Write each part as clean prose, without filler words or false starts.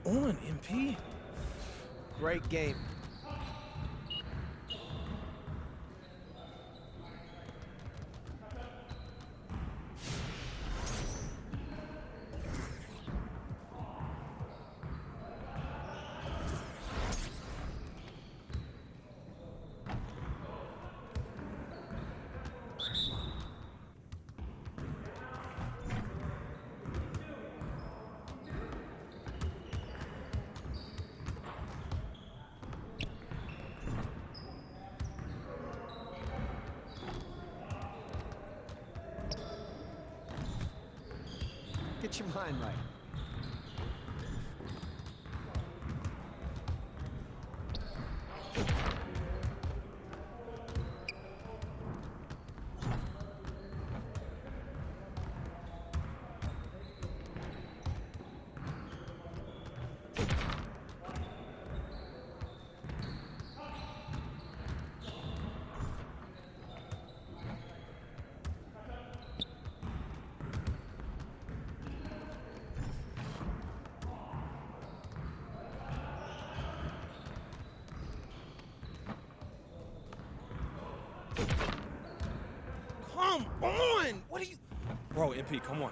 on, MP? Great game. Get your mind right. Come on! What are you... Bro, MP, come on.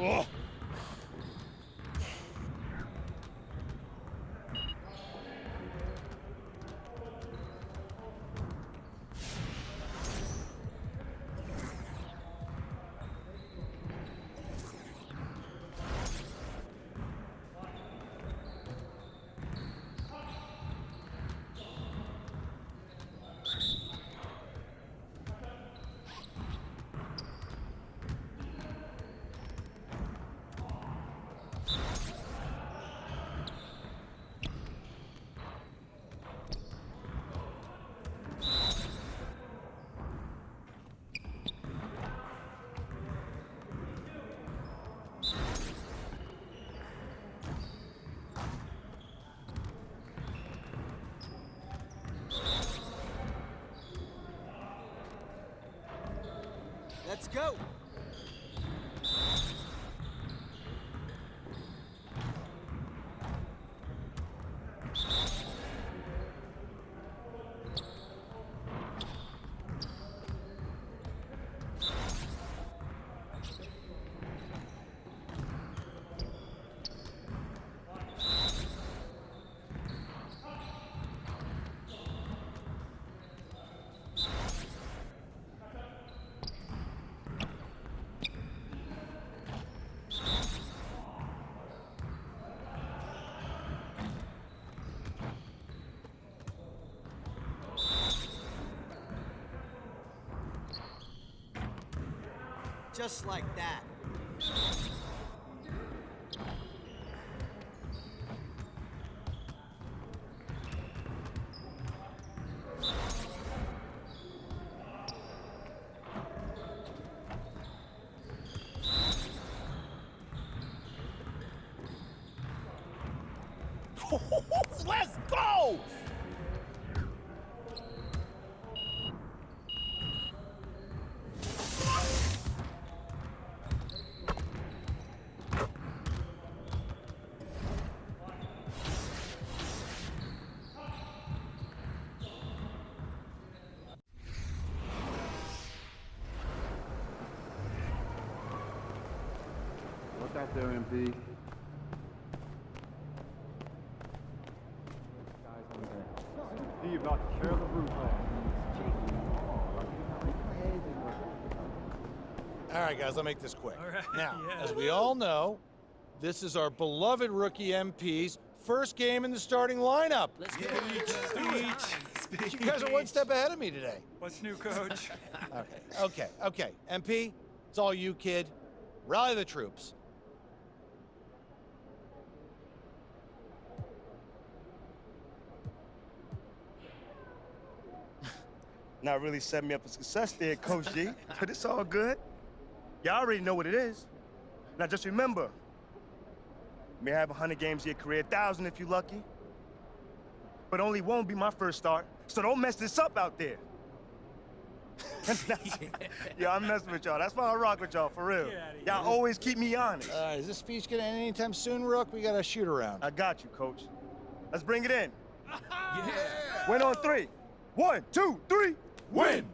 Oh. Let's go! Just like that. Let's go! Look out there, MP. Guys over there. He about to tear the roof off. All right, guys, I'll make this quick. All right, Now, yeah. as we all know, this is our beloved rookie MP's first game in the starting lineup. Let's You Speech. guys are one step ahead of me today. What's new, Coach? Okay. MP, it's all you, kid. Rally the troops. Not really set me up for success there, Coach G, but it's all good. Y'all already know what it is. Now just remember, you may have 100 games in your career, 1,000 if you're lucky, but only one will be my first start, so don't mess this up out there. Yeah, I'm messing with y'all. That's why I rock with y'all, for real. Y'all always keep me honest. Is this speech gonna end anytime soon, Rook? We got a shoot around. I got you, Coach. Let's bring it in. Win on 3. 1, 2, 3, win!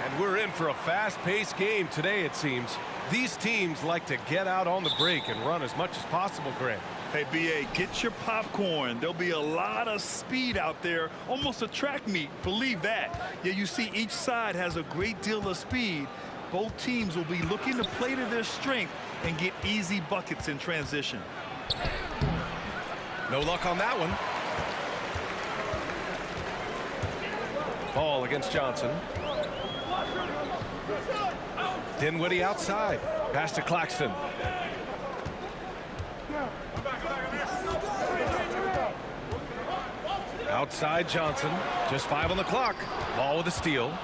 And we're in for a fast-paced game today, it seems. These teams like to get out on the break and run as much as possible, Grant. Hey, B.A., get your popcorn. There'll be a lot of speed out there, almost a track meet, believe that. Yeah, you see each side has a great deal of speed. Both teams will be looking to play to their strength and get easy buckets in transition. No luck on that one. Ball against Johnson. Dinwiddie outside. Pass to Claxton. Outside Johnson. Just 5 on the clock. Ball with a steal.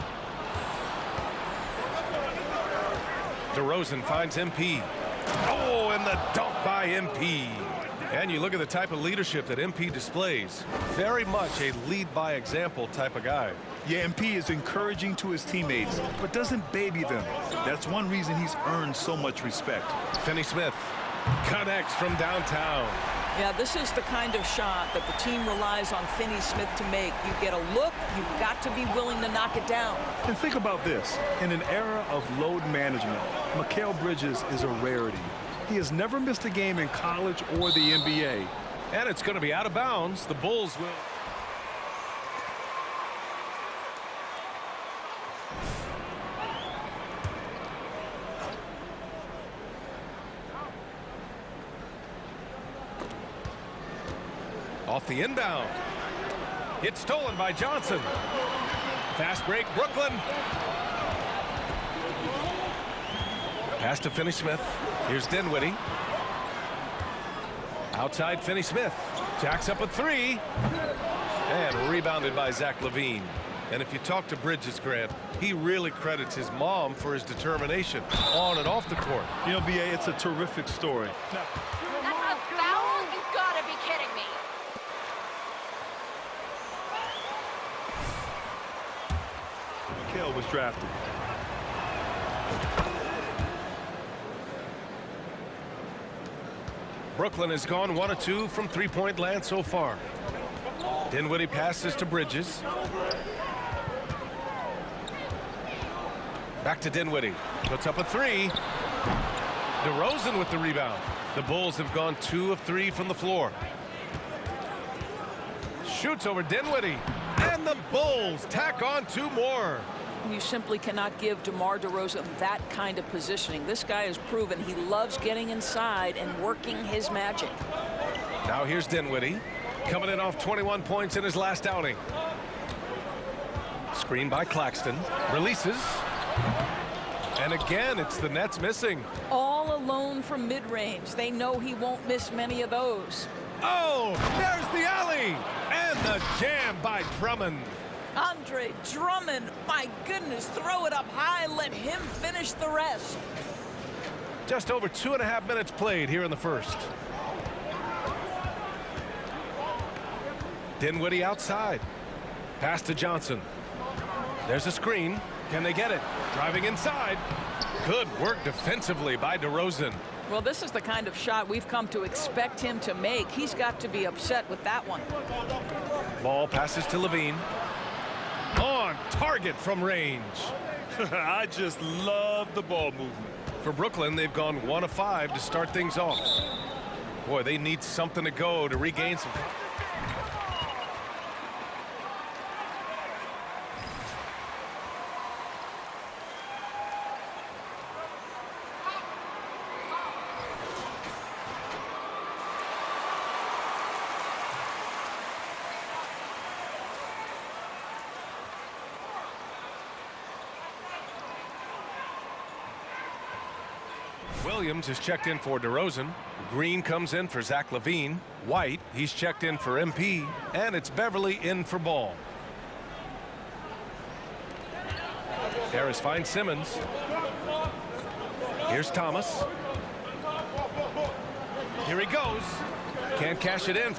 DeRozan finds MP. Oh, and the dunk by MP. And you look at the type of leadership that MP displays. Very much a lead by example type of guy. Yeah, MP is encouraging to his teammates, but doesn't baby them. That's one reason he's earned so much respect. Finney Smith connects from downtown. Yeah, this is the kind of shot that the team relies on Finney Smith to make. You get a look, you've got to be willing to knock it down. And think about this. In an era of load management, Mikal Bridges is a rarity. He has never missed a game in college or the NBA. And it's going to be out of bounds. The Bulls will... Off the inbound. It's stolen by Johnson. Fast break, Brooklyn. Pass to Finney-Smith. Here's Dinwiddie. Outside Finney-Smith. Jacks up a three. And rebounded by Zach LaVine. And if you talk to Bridges, Grant, he really credits his mom for his determination on and off the court. You know, B.A., it's a terrific story. Now, That's a foul? You gotta be kidding me. Mikal was drafted. Brooklyn has gone 1 of 2 from three-point land so far. Dinwiddie passes to Bridges. Back to Dinwiddie. Puts up a three. DeRozan with the rebound. The Bulls have gone 2 of 3 from the floor. Shoots over Dinwiddie. And the Bulls tack on 2 more. You simply cannot give DeMar DeRozan that kind of positioning. This guy has proven he loves getting inside and working his magic. Now here's Dinwiddie. Coming in off 21 points in his last outing. Screen by Claxton. Releases. And again, it's the Nets missing. All alone from mid-range. They know he won't miss many of those. Oh, there's the alley. And the jam by Drummond. Andre Drummond, my goodness, throw it up high, let him finish the rest. Just over 2.5 minutes played here in the first. Dinwiddie outside. Pass to Johnson. There's a screen. Can they get it? Driving inside. Good work defensively by DeRozan. Well, this is the kind of shot we've come to expect him to make. He's got to be upset with that one. Ball passes to LaVine. On target from range. I just love the ball movement. For Brooklyn, they've gone 1 of 5 to start things off. Boy, they need something to go to regain some. Williams is checked in for DeRozan. Green comes in for Zach LaVine. White, he's checked in for MP. And it's Beverly in for Ball. Harris finds Simmons. Here's Thomas. Here he goes. Can't cash it in.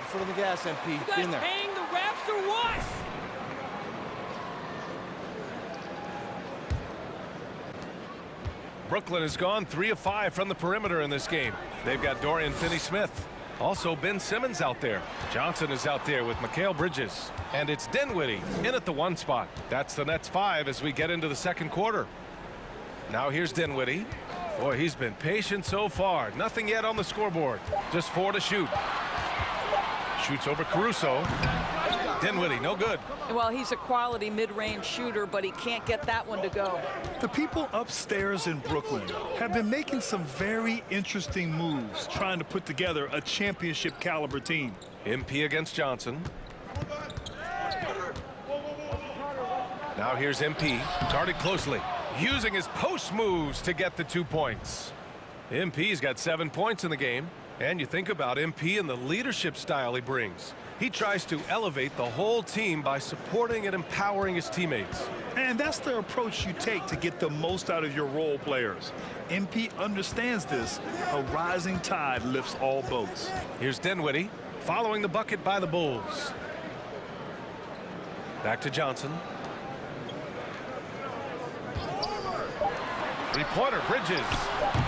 Foot on the gas, MP. You guys paying the refs or what? Brooklyn has gone 3 of 5 from the perimeter in this game. They've got Dorian Finney-Smith. Also Ben Simmons out there. Johnson is out there with Mikal Bridges. And it's Dinwiddie in at the 1 spot. That's the Nets 5 as we get into the second quarter. Now here's Dinwiddie. Boy, he's been patient so far. Nothing yet on the scoreboard. Just 4 to shoot. Shoots over Caruso. Dinwiddie, no good. Well, he's a quality mid-range shooter, but he can't get that one to go. The people upstairs in Brooklyn have been making some very interesting moves, trying to put together a championship caliber team. MP against Johnson. Now here's MP, guarded closely, using his post moves to get the 2 points. MP's got 7 points in the game. And you think about MP and the leadership style he brings. He tries to elevate the whole team by supporting and empowering his teammates. And that's the approach you take to get the most out of your role players. MP understands this. A rising tide lifts all boats. Here's Dinwiddie following the bucket by the Bulls. Back to Johnson. Three-pointer, Bridges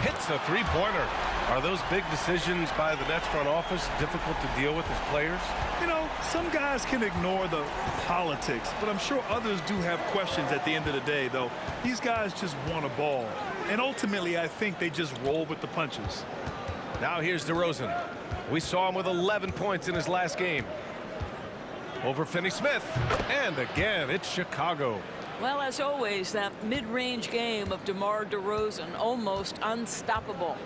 hits the three-pointer. Are those big decisions by the Nets front office difficult to deal with as players? You know, some guys can ignore the politics, but I'm sure others do have questions at the end of the day, though. These guys just want a ball. And ultimately, I think they just roll with the punches. Now here's DeRozan. We saw him with 11 points in his last game. Over Finney-Smith. And again, it's Chicago. Well, as always, that mid-range game of DeMar DeRozan, almost unstoppable.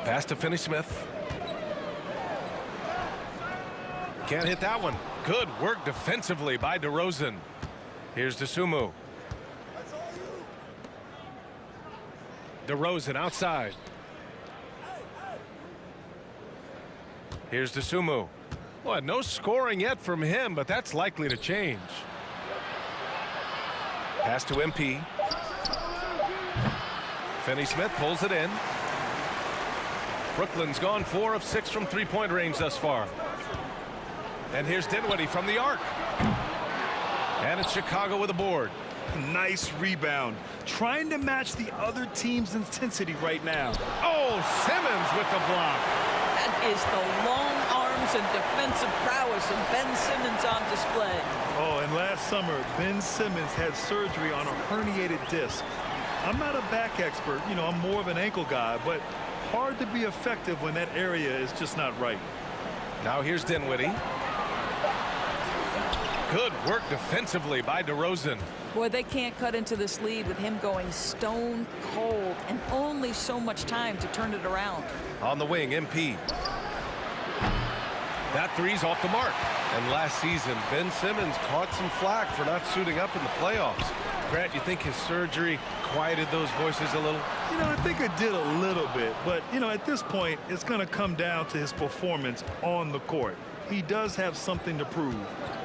Pass to Finney-Smith. Can't hit that one. Good work defensively by DeRozan. Here's DeSumo. DeRozan outside. Here's DeSumo. Well, no scoring yet from him, but that's likely to change. Pass to MP. Finney-Smith pulls it in. Brooklyn's gone 4 of 6 from three-point range thus far. And here's Dinwiddie from the arc. And it's Chicago with a board. Nice rebound. Trying to match the other team's intensity right now. Oh, Simmons with the block. That is the long arms and defensive prowess of Ben Simmons on display. Oh, and last summer, Ben Simmons had surgery on a herniated disc. I'm not a back expert, you know, I'm more of an ankle guy, but hard to be effective when that area is just not right. Now here's Dinwiddie. Good work defensively by DeRozan. Boy, they can't cut into this lead with him going stone cold and only so much time to turn it around. On the wing, MP. That three's off the mark. And last season, Ben Simmons caught some flack for not suiting up in the playoffs. Grant, you think his surgery quieted those voices a little? You know, I think it did a little bit, but, you know, at this point, it's going to come down to his performance on the court. He does have something to prove.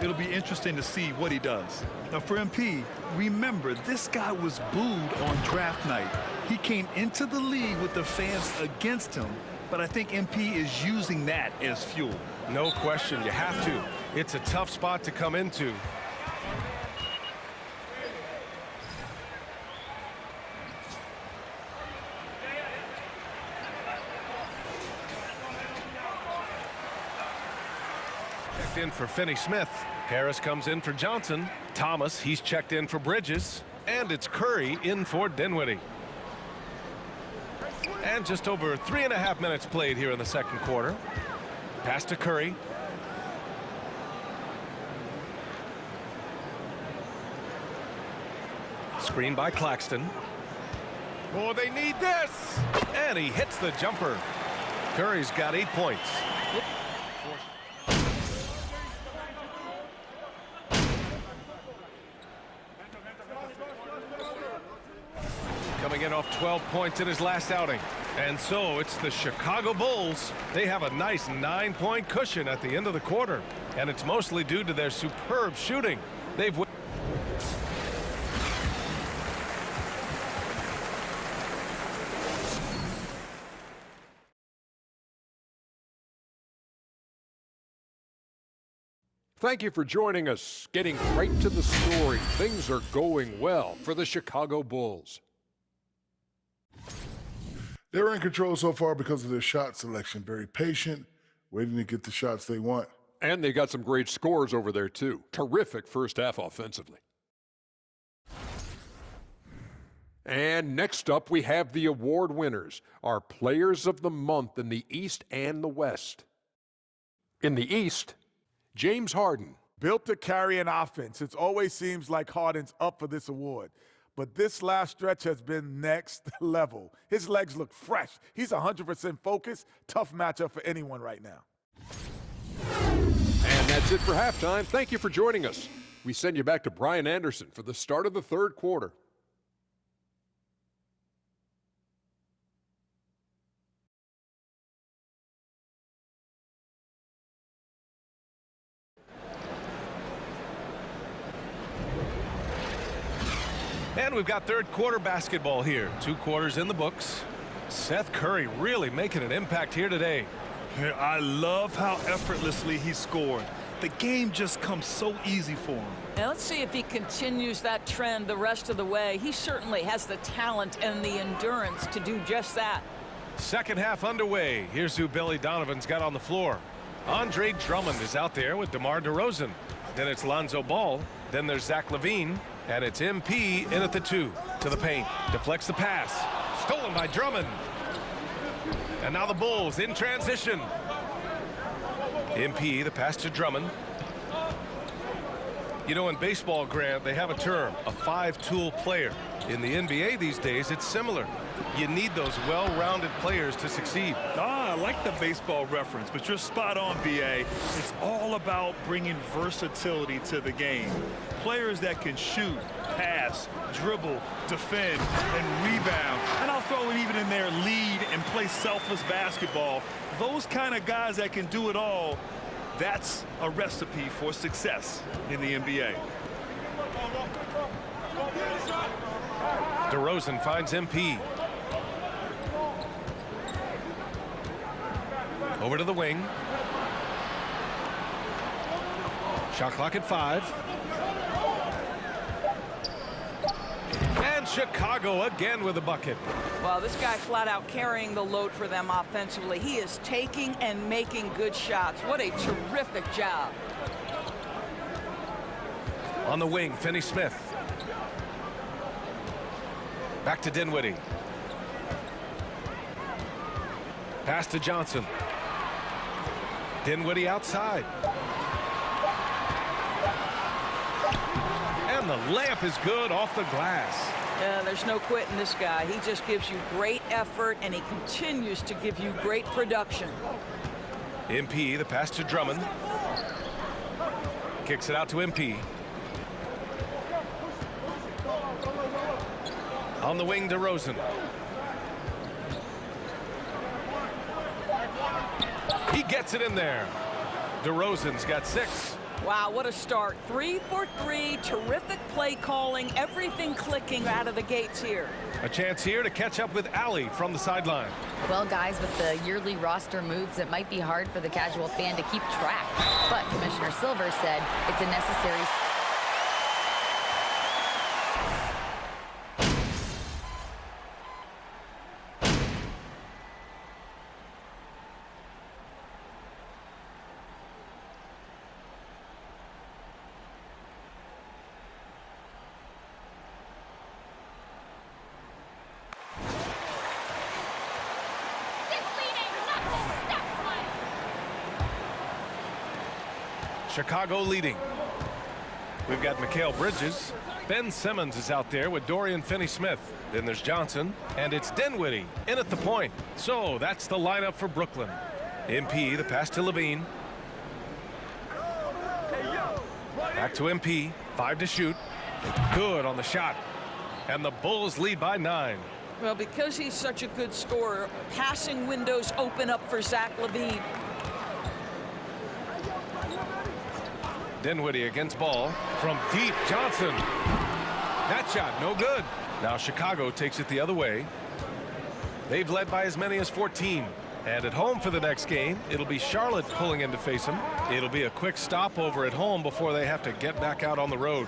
It'll be interesting to see what he does. Now, for MP, remember, this guy was booed on draft night. He came into the league with the fans against him, but I think MP is using that as fuel. No question, you have to. It's a tough spot to come into. Checked in for Finney-Smith. Harris comes in for Johnson. Thomas, he's checked in for Bridges. And it's Curry in for Dinwiddie. And just over 3.5 minutes played here in the second quarter. Pass to Curry. Screen by Claxton. Oh, they need this! And he hits the jumper. Curry's got 8 points. Coming in off 12 points in his last outing. And so it's the Chicago Bulls. They have a nice 9-point cushion at the end of the quarter. And it's mostly due to their superb shooting. They've Thank you for joining us. Getting right to the story. Things are going well for the Chicago Bulls. They're in control so far because of their shot selection. Very patient, waiting to get the shots they want. And they got some great scores over there, too. Terrific first half offensively. And next up, we have the award winners, our players of the month in the East and the West. In the East, James Harden. Built to carry an offense. It always seems like Harden's up for this award. But this last stretch has been next level. His legs look fresh. He's 100% focused. Tough matchup for anyone right now. And that's it for halftime. Thank you for joining us. We send you back to Brian Anderson for the start of the third quarter. And we've got third quarter basketball here. 2 quarters in the books. Seth Curry really making an impact here today. I love how effortlessly he scored. The game just comes so easy for him. Now let's see if he continues that trend the rest of the way. He certainly has the talent and the endurance to do just that. Second half underway. Here's who Billy Donovan's got on the floor. Andre Drummond is out there with DeMar DeRozan. Then it's Lonzo Ball. Then there's Zach LaVine. And it's MP in at the 2 to the paint. Deflects the pass. Stolen by Drummond. And now the Bulls in transition. MP, the pass to Drummond. You know, in baseball, Grant, they have a term, a five-tool player. In the NBA these days, it's similar. You need those well-rounded players to succeed. I like the baseball reference, but you're spot on, BA. It's all about bringing versatility to the game. Players that can shoot, pass, dribble, defend, and rebound. And I'll throw it even in there, lead and play selfless basketball. Those kind of guys that can do it all, that's a recipe for success in the NBA. DeRozan finds MP. Over to the wing. Shot clock at 5. And Chicago again with a bucket. Well, this guy flat out carrying the load for them offensively. He is taking and making good shots. What a terrific job. On the wing, Finney Smith. Back to Dinwiddie. Pass to Johnson. Dinwiddie outside. And the layup is good off the glass. There's no quitting this guy. He just gives you great effort, and he continues to give you great production. MP, the pass to Drummond. Kicks it out to MP. On the wing, DeRozan. He gets it in there. DeRozan's got 6. Wow, what a start. 3 for 3. Terrific play calling. Everything clicking out of the gates here. A chance here to catch up with Allie from the sideline. Well, guys, with the yearly roster moves, it might be hard for the casual fan to keep track. But Commissioner Silver said it's a necessary... Chicago leading. We've got McHale Bridges. Ben Simmons is out there with Dorian Finney-Smith. Then there's Johnson, and it's Dinwiddie in at the point. So that's the lineup for Brooklyn. MP, the pass to Levine. Back to MP, 5 to shoot. Good on the shot. And the Bulls lead by 9. Well, because he's such a good scorer, passing windows open up for Zach LaVine. Dinwiddie against ball from deep. Johnson. That shot no good. Now Chicago takes it the other way. They've led by as many as 14. And at home for the next game, it'll be Charlotte pulling in to face them. It'll be a quick stopover at home before they have to get back out on the road.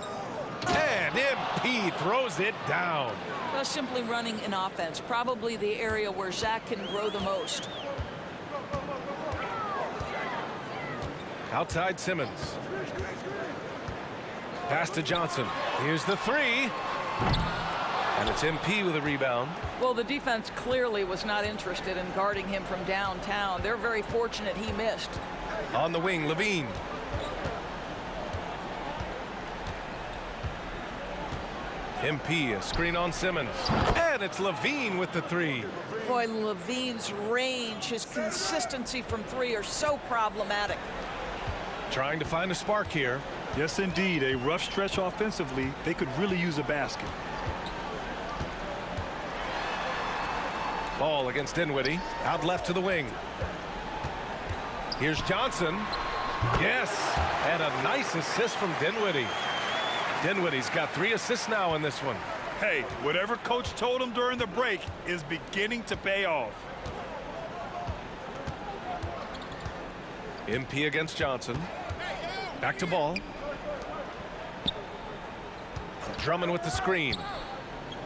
And MP throws it down. Well, simply running an offense, probably the area where Zach can grow the most. Outside Simmons. Pass to Johnson. Here's the 3. And it's MP with a rebound. Well, the defense clearly was not interested in guarding him from downtown. They're very fortunate he missed. On the wing, Levine. MP, a screen on Simmons. And it's Levine with the 3. Boy, Levine's range, his consistency from 3 are so problematic. Trying to find a spark here. Yes, indeed. A rough stretch offensively. They could really use a basket. Ball against Dinwiddie. Out left to the wing. Here's Johnson. Yes. And a nice assist from Dinwiddie. Dinwiddie's got 3 assists now in this one. Hey, whatever coach told him during the break is beginning to pay off. MP against Johnson. Back to ball. Drummond with the screen.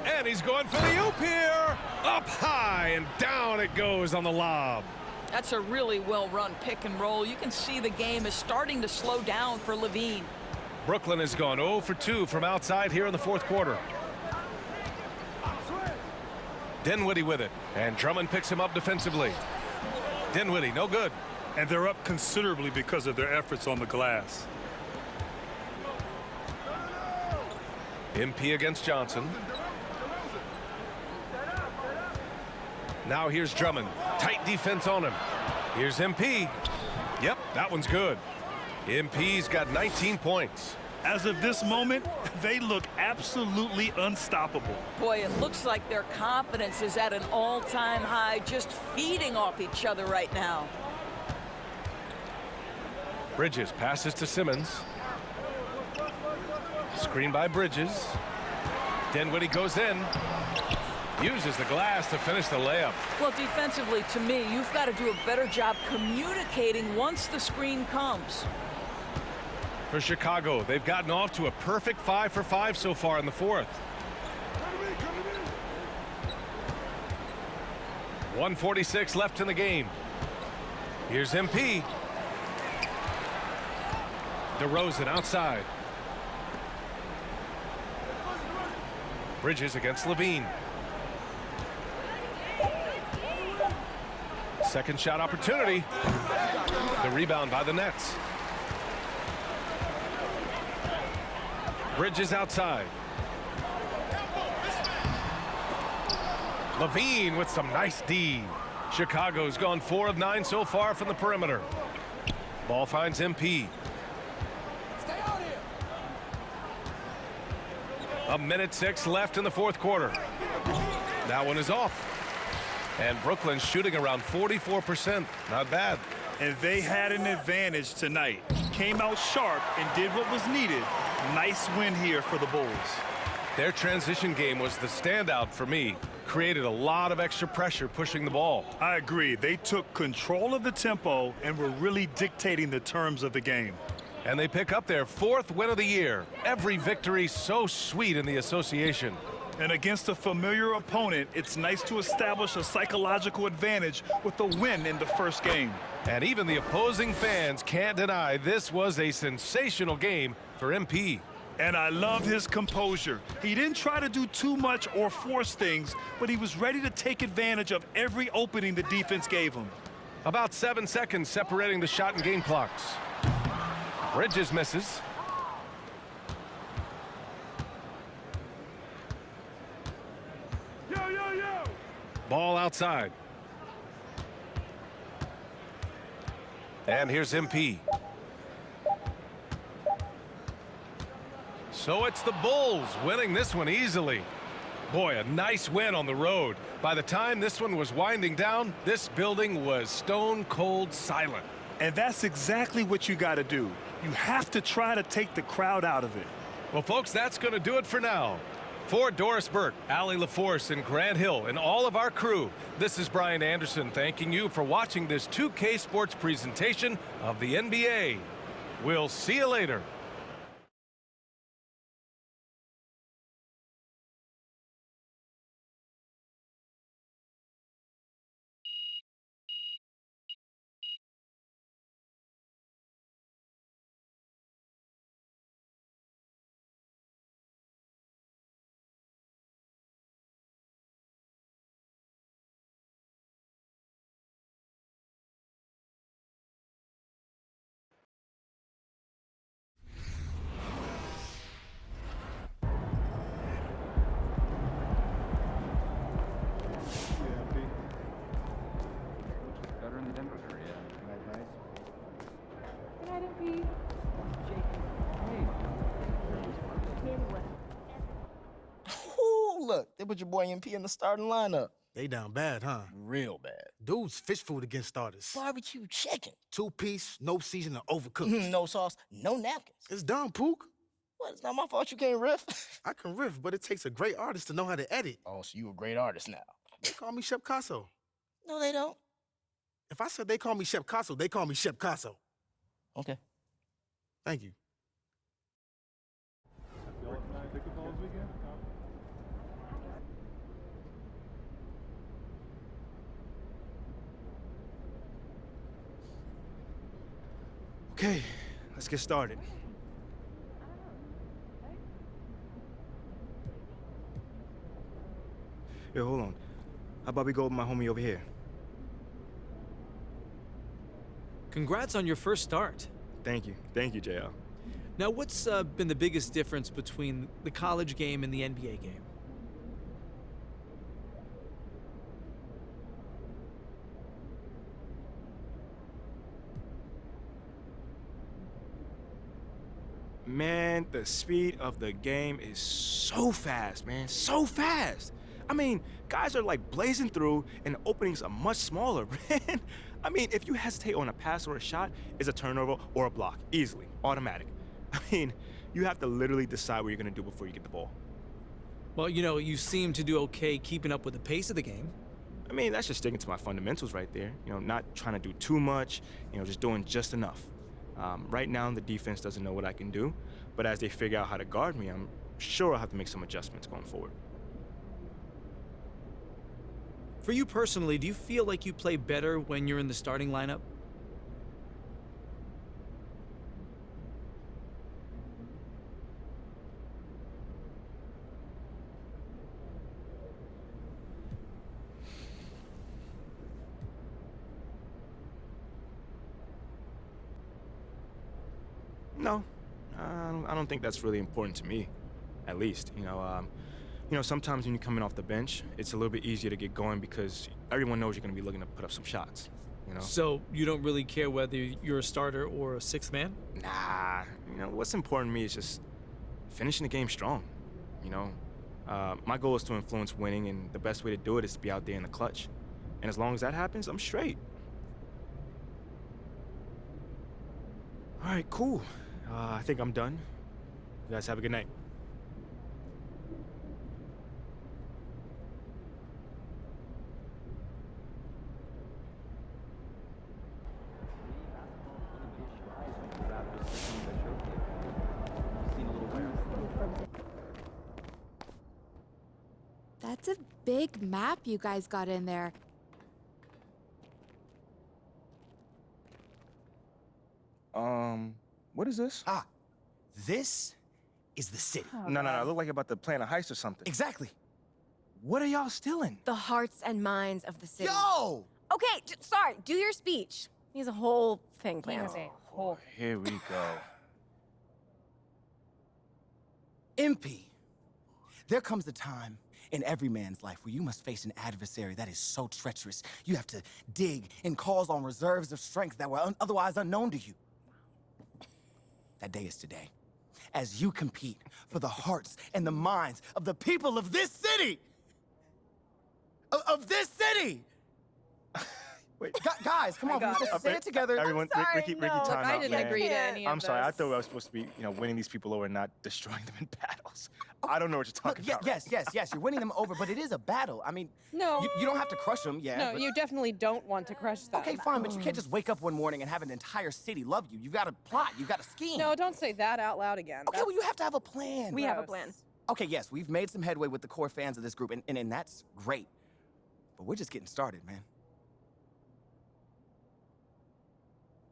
And he's going for the oop here. Up high and down it goes on the lob. That's a really well-run pick and roll. You can see the game is starting to slow down for Levine. Brooklyn has gone 0 for 2 from outside here in the 4th quarter. Dinwiddie with it. And Drummond picks him up defensively. Dinwiddie, no good. And they're up considerably because of their efforts on the glass. MP against Johnson. Now here's Drummond. Tight defense on him. Here's MP. Yep, that one's good. MP's got 19 points. As of this moment, they look absolutely unstoppable. Boy, it looks like their confidence is at an all-time high, just feeding off each other right now. Bridges passes to Simmons. Screen by Bridges. Dinwiddie goes in. Uses the glass to finish the layup. Well, defensively, to me, you've got to do a better job communicating once the screen comes. For Chicago, they've gotten off to a perfect 5 for 5 so far in the fourth. 1:46 left in the game. Here's MP. DeRozan outside. Bridges against Levine. Second shot opportunity. The rebound by the Nets. Bridges outside. Levine with some nice D. Chicago's gone 4 of 9 so far from the perimeter. Ball finds MP. A minute 6 left in the fourth quarter. That one is off. And Brooklyn's shooting around 44%. Not bad. And they had an advantage tonight. Came out sharp and did what was needed. Nice win here for the Bulls. Their transition game was the standout for me. Created a lot of extra pressure pushing the ball. I agree. They took control of the tempo and were really dictating the terms of the game. And they pick up their 4th win of the year. Every victory so sweet in the association. And against a familiar opponent, it's nice to establish a psychological advantage with a win in the first game. And even the opposing fans can't deny this was a sensational game for MP. And I love his composure. He didn't try to do too much or force things, but he was ready to take advantage of every opening the defense gave him. About 7 seconds separating the shot and game clocks. Bridges misses. Ball outside. And here's MP. So it's the Bulls winning this one easily. Boy, a nice win on the road. By the time this one was winding down, this building was stone cold silent. And that's exactly what you got to do. You have to try to take the crowd out of it. Well, folks, that's going to do it for now. For Doris Burke, Allie LaForce, and Grant Hill, and all of our crew, this is Brian Anderson thanking you for watching this 2K Sports presentation of the NBA. We'll see you later. Look, they put your boy MP in the starting lineup. They down bad, huh? Real bad. Dude's fish food against starters. Barbecue chicken. 2-piece, no seasoning, overcooked. No sauce, no napkins. It's done, Pook. What, it's not my fault you can't riff? I can riff, but it takes a great artist to know how to edit. Oh, so you a great artist now. They call me Shep Casso. No, they don't. If I said they call me Shep Casso, they call me Shep Casso. Okay. Thank you. Okay, let's get started. Yo, hold on. How about we go with my homie over here? Congrats on your first start. Thank you, JL. Now, what's been the biggest difference between the college game and the NBA game? Man, the speed of the game is so fast, man. So fast. I mean, guys are like blazing through and the openings are much smaller, man. I mean, if you hesitate on a pass or a shot, it's a turnover or a block. Easily. Automatic. I mean, you have to literally decide what you're going to do before you get the ball. Well, you know, you seem to do okay keeping up with the pace of the game. I mean, that's just sticking to my fundamentals right there. You know, not trying to do too much, you know, just doing just enough. Right now, the defense doesn't know what I can do, but as they figure out how to guard me, I'm sure I'll have to make some adjustments going forward. For you personally, do you feel like you play better when you're in the starting lineup? No, I don't think that's really important to me, at least. You know, sometimes when you're coming off the bench, it's a little bit easier to get going because everyone knows you're going to be looking to put up some shots. You know. So you don't really care whether you're a starter or a sixth man? Nah. You know, what's important to me is just finishing the game strong. You know, my goal is to influence winning, and the best way to do it is to be out there in the clutch. And as long as that happens, I'm straight. All right, cool. I think I'm done. You guys have a good night. That's a big map you guys got in there. What is this? Ah, this is the city. No, it looked like you're about to plan a heist or something. Exactly. What are y'all stealing? The hearts and minds of the city. Yo! Okay, sorry, do your speech. He has a whole thing planned. Here we go. MP, there comes a time in every man's life where you must face an adversary that is so treacherous. You have to dig and calls on reserves of strength that were otherwise unknown to you. That day is today, as you compete for the hearts and the minds of the people of this city! Of this city! Wait. Guys, come on, we're supposed to say it together. Everyone, Ricky, time out, I didn't man. agree to any of I'm sorry, I this. thought I was supposed to be, you know, winning these people over and not destroying them in battles. I don't know what you're talking about. Yes, you're winning them over, but it is a battle. I mean, No. you don't have to crush them, yeah. No, but... you definitely don't want to crush them. Okay, fine, but you can't just wake up one morning and have an entire city love you. You gotta plot, you gotta scheme. No, don't say that out loud again. Okay, well, you have to have a plan. We have a plan. Okay, yes, we've made some headway with the core fans of this group, and that's great. But we're just getting started, man.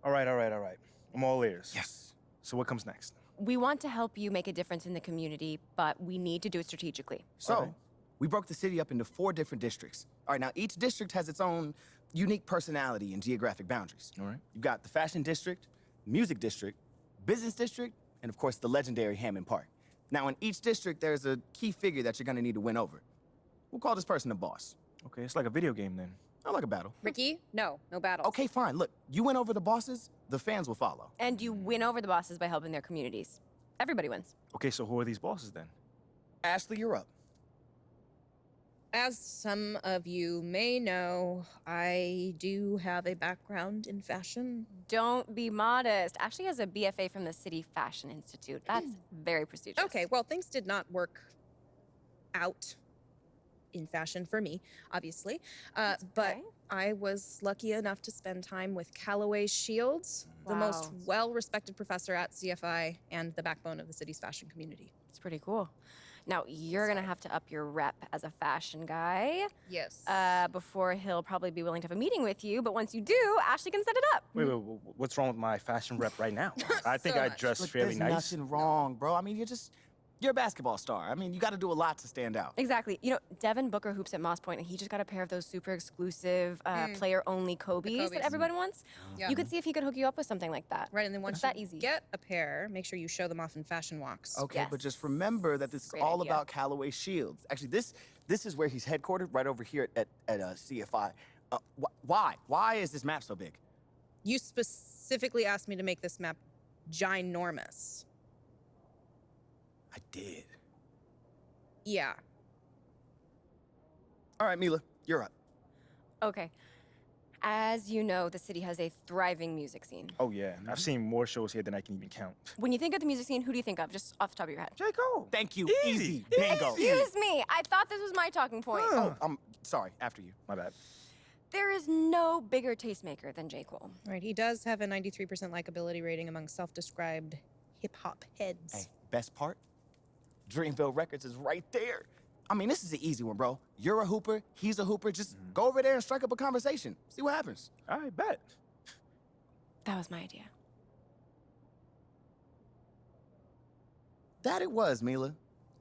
All right. I'm all ears. Yes. So what comes next? We want to help you make a difference in the community, but we need to do it strategically. So, we broke the city up into 4 different districts. All right, now each district has its own unique personality and geographic boundaries. All right. You've got the fashion district, music district, business district, and of course the legendary Hammond Park. Now in each district, there's a key figure that you're gonna need to win over. We'll call this person the boss. Okay, it's like a video game then. Not like a battle. Ricky, no battle. Okay, fine. Look, you win over the bosses, the fans will follow. And you win over the bosses by helping their communities. Everybody wins. Okay, so who are these bosses then? Ashley, you're up. As some of you may know, I do have a background in fashion. Don't be modest. Ashley has a BFA from the City Fashion Institute. That's very prestigious. Okay, well, things did not work out in fashion for me, obviously. But I was lucky enough to spend time with Callaway Shields, the most well-respected professor at CFI and the backbone of the city's fashion community. It's pretty cool. Now, you're going to have to up your rep as a fashion guy. Yes. Before he'll probably be willing to have a meeting with you, but once you do, Ashley can set it up. Wait, what's wrong with my fashion rep right now? I think I dress fairly nice. There's nothing wrong, bro. I mean, you're just You're a basketball star. I mean, you got to do a lot to stand out. Exactly. You know, Devin Booker hoops at Moss Point, and he just got a pair of those super exclusive, player-only Kobe's that everyone wants. Yeah. You could see if he could hook you up with something like that. Right, and then once it's that you easy. get a pair, make sure you show them off in fashion walks. Okay, but just remember that this is all about Callaway Shields. Actually, this is where he's headquartered, right over here at CFI. Why? Why is this map so big? You specifically asked me to make this map ginormous. I did. Yeah. All right, Mila, you're up. Okay. As you know, the city has a thriving music scene. Oh, yeah. I've seen more shows here than I can even count. When you think of the music scene, who do you think of, just off the top of your head? J. Cole. Thank you. Easy. Bingo. Excuse me. I thought this was my talking point. Oh, I'm sorry. After you. My bad. There is no bigger tastemaker than J. Cole. Right, he does have a 93% likability rating among self-described hip-hop heads. Hey, best part? Dreamville Records is right there. I mean, this is an easy one, bro. You're a hooper, he's a hooper. Just go over there and strike up a conversation. See what happens. I bet. That was my idea. That it was, Mila.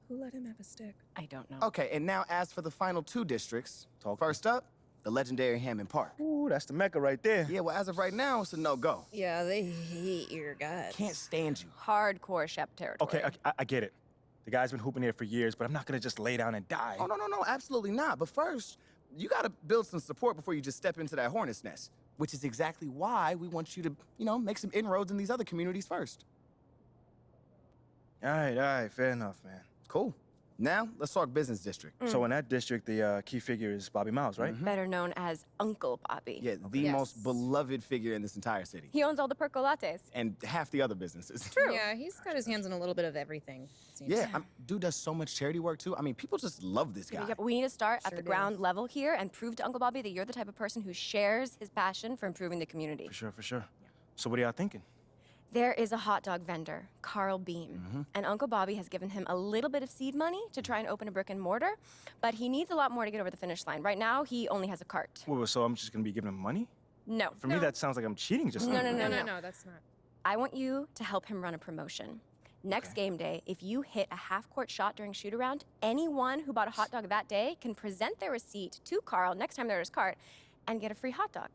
Who let him have a stick? I don't know. Okay, and now as for the final two districts, first up, the legendary Hammond Park. Ooh, that's the Mecca right there. Yeah, well, as of right now, it's a no-go. Yeah, they hate your guts. Can't stand you. Hardcore Shep territory. Okay, I get it. The guy's been hooping here for years, but I'm not gonna just lay down and die. Oh, no, absolutely not. But first, you gotta build some support before you just step into that hornet's nest, which is exactly why we want you to, make some inroads in these other communities first. All right, fair enough, man. Cool. Now, let's talk business district. So in that district, the key figure is Bobby Miles, right? Better known as Uncle Bobby. Yeah, the most beloved figure in this entire city. He owns all the percolates. And half the other businesses. True. Yeah, he's got his hands in a little bit of everything. it seems. Yeah, dude does so much charity work, too. I mean, people just love this guy. Yep, we need to start at the ground level here and prove to Uncle Bobby that you're the type of person who shares his passion for improving the community. For sure. So what are y'all thinking? There is a hot dog vendor, Carl Beam, and Uncle Bobby has given him a little bit of seed money to try and open a brick and mortar, but he needs a lot more to get over the finish line. Right now, he only has a cart. Well, so I'm just gonna be giving him money? No. For me, that sounds like I'm cheating just No, now. no, that's not. I want you to help him run a promotion. Next game day, if you hit a half-court shot during shoot-around, anyone who bought a hot dog that day can present their receipt to Carl next time they're at his cart and get a free hot dog.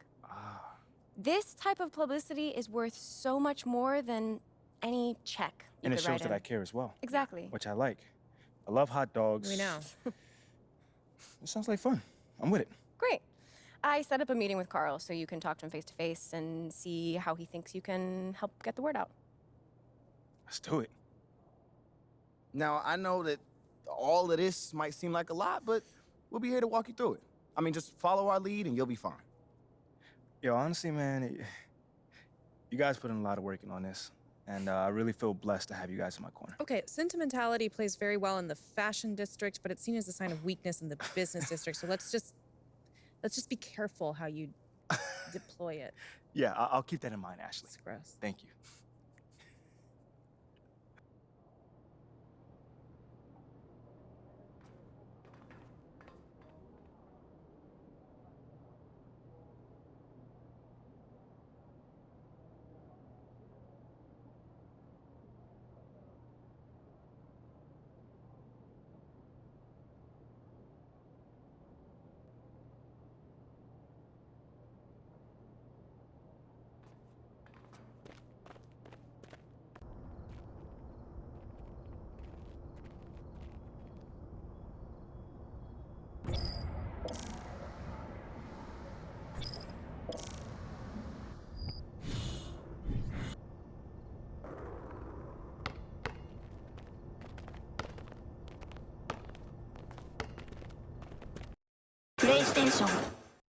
This type of publicity is worth so much more than any check you And it could shows write that in. I care as well. Exactly. Which I like. I love hot dogs. We know. It sounds like fun. I'm with it. Great. I set up a meeting with Carl so you can talk to him face-to-face and see how he thinks you can help get the word out. Let's do it. Now, I know that all of this might seem like a lot, but we'll be here to walk you through it. I mean, just follow our lead and you'll be fine. Yo, honestly, man, you guys put in a lot of work on this, and I really feel blessed to have you guys in my corner. Okay, sentimentality plays very well in the fashion district, but it's seen as a sign of weakness in the business district. So let's just be careful how you deploy it. Yeah, I'll keep that in mind, Ashley. It's gross. Thank you. PlayStation